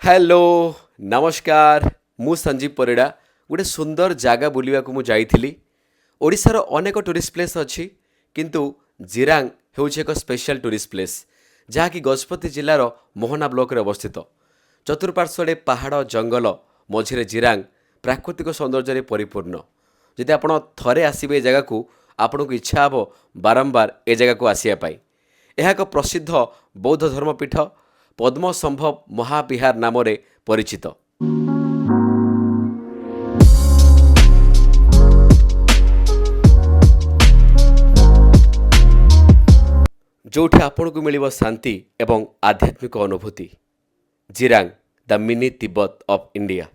Hello नमस्कार मु संजीव परिड़ा गोटे सुंदर जगह बुलवाक मुझे ओडिशार अनेक टूरिस्ट प्लेस अच्छी किंतु जिरांग हूँ एक स्पेशल टूरिस्ट प्लेस जहाँकि गजपति जिलार मोहना ब्लॉक रे अवस्थित चतुर्पार्श्वे पहाड़ जंगल मझिरे जिरांग प्राकृतिक सौंदर्य परिपूर्ण जदि आप थरे आसबे ए जगह को आपन को इच्छा हे बारंबार ए जगह को आसापी यह एक प्रसिद्ध बौद्ध धर्मपीठ पद्मसंभव महाविहार नाम परिचित। जोठी आपण को मिलिब शांति एवं आध्यात्मिक अनुभूति। Jirang the mini Tibet of India.